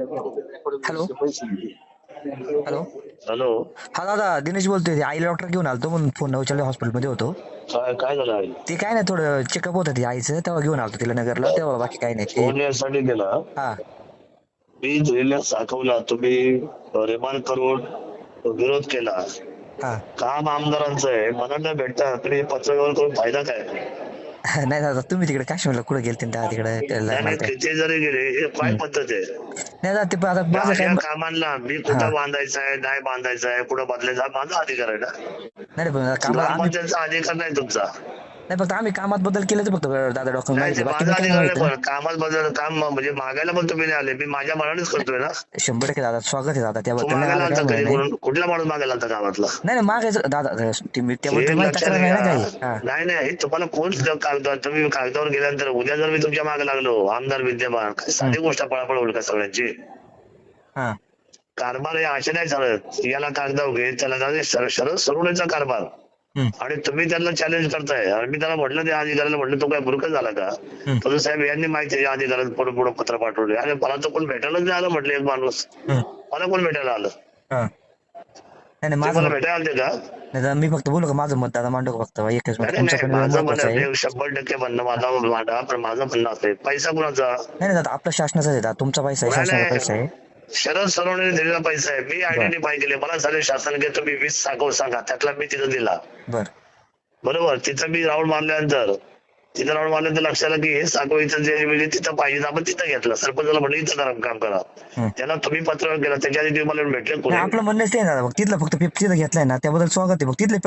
Hello hello. Hello. हा दादा दिनेश बोलतोय. आईला डॉक्टर घेऊन आलतो म्हणून फोन उचलला. हॉस्पिटलमध्ये होतो. काय काय झालं आई? ते काय नाही, थोडं चेकअप होतं ते आईचं, तेव्हा घेऊन आलतो तिला नगरला. तेव्हा बाकी काही नाही ते. फोन यासाठी केला, हा मी दिलेल्या दाखवला, तुम्ही रिमांड करून विरोध केला. हा. काम आमदारांचं आहे, मला नाही भेटता तुम्ही पत्रव्यवहार करून फायदा काय? नाही दादा, तुम्ही तिकडे काश्मीरला कुठे गेलते तेव्हा तिकडे मला त्याने काय. किती जरी गेले, हे काय पद्धत आहे? नाही दादा, ते आता माझं काय माझ्या कामांना मी हा कुठं बांधायचं आहे, नाही बांधायचं आहे, कुठं बदलायचा माझा अधिकार आहे ना. नाही पण कामात आम्ही ग्रामपंचायतचा अधिकार नाही तुमचा. नाही, फक्त आम्ही कामात बदल केले फक्त दादा डॉक्टर नाही, ते माहिती, बाकी माझा मी काय अधिकार नाही. माहिती. पण कामात बदल काम म्हणजे मागायला पण तुम्ही नाही आले, मी माझ्या मनानेच करतोय ना. 100% दादा स्वागत आहे दादा, तू त्याबद्दल नाही मागायला मला काय आलता म्हणणं कधी? नाही. कोण कुठला माणूस मागायला आलता गावातला? नाही मागायचं दादा, त्याबद्दल हे माहिती लक्षात तक्रार नाही ना काही. घ्या. हा नाही नाही, तुम्हाला कोण कागदावर, तुम्ही कागदावर गेल्यानंतर उद्या जर मी तुमच्या मागे लागलो, आमदार विद्यमान, काय साधी गोष्ट पळापळ होईल का सगळ्यांची? हा कारभार हे असे नाही चालत. याला कागदावर घे, त्याला शरद सोडवण्याचा कारभार. हम्म, आणि तुम्ही त्यांना चॅलेंज करताय. आणि मी त्याला म्हटलं, त्या अधिकाऱ्याला म्हटलं, तो काय मूर्ख झाला का? हम्म, तर साहेब यांनी माहिती आहे अधिकाऱ्याला पुढे पुढे पत्र पाठवले. अरे मला तर कोण भेटायलाच नाही आलं. म्हटलं एक माणूस हम्म, मला कोण भेटायला आलं? हा. नाही तुम्ही माझं मला मत भेटायला आलते का? नाही दादा, मी फक्त बोलू का माझं मत दादा मांडू का फक्त एकच मिनिट, अरे तुमचं नाही, पण वेळ माझं महत्वाचा आहे. म्हणणं 100% म्हणणं माझा मांडा, पण माझं म्हणणं असं आहे, पैसा कुणाचा? नाही दादा, आपला शासनाचा आहे दादा, तुमचा पैसा आहे, नाही शासनाचा पैसा आहे. नाही, शरद सोनवणे दिलेला पैसा आहे. मी बर आयडेंटिफाय केले. मला झाले शासन की तुम्ही 20 साखर सांगा, त्यातला मी तिथं दिला. बर बरोबर. तिथं मी राऊंड मारल्यानंतर लक्षात आलं की हे साखर इथं जे म्हणजे तिथं पाहिजे, आपण तिथं घेतलं. सरपंचाला म्हटलं इथं काम करा. हम्म. त्याला तुम्ही पत्र केला, त्याच्या आधी तुम्ही मला भेटले कोणी? नाही, आपलं म्हणणंच ते आहे दादा, तिथलं फक्त पेपर तिथं घेतलाय ना, त्याबद्दल स्वागत आहे. तिथले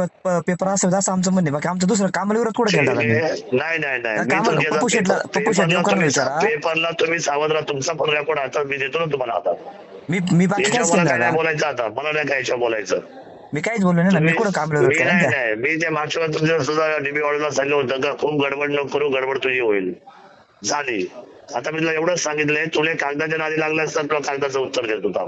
पेपर असेल असं आमचं म्हणणे, बाकी आमचं दुसरं कामाला विरोध कुठे केला दादा मी. नाही नाही नाही, मी कामाला तुमच्या पप्पू शेटला देवकरांना विचारा. पेपरला तुम्ही सावध राहा. तुमचा पण रेकॉर्ड आता मी देतो ना तुम्हाला. आता मी बाकी याच्या काहीच मला केलं काय नाही दादा, बोलायचं, आता मला नाही काय याच्यावर बोलायचं. मी काहीच बोललो नाही ना, मी कुठं कामाला विरोध मी केला नाही त्या. नाही, मी त्या मागच्या वेळेस तुमच्या सुद्धा डीबी वाढवला सांगितलं होतं का खूप गडबड नको करू, गडबड तुझी होईल. झाली. आता मी तुला एवढंच सांगितलंय, तुला कागदाच्या नादी लागल्या असतात, तुला कागदाचं उत्तर देत होता.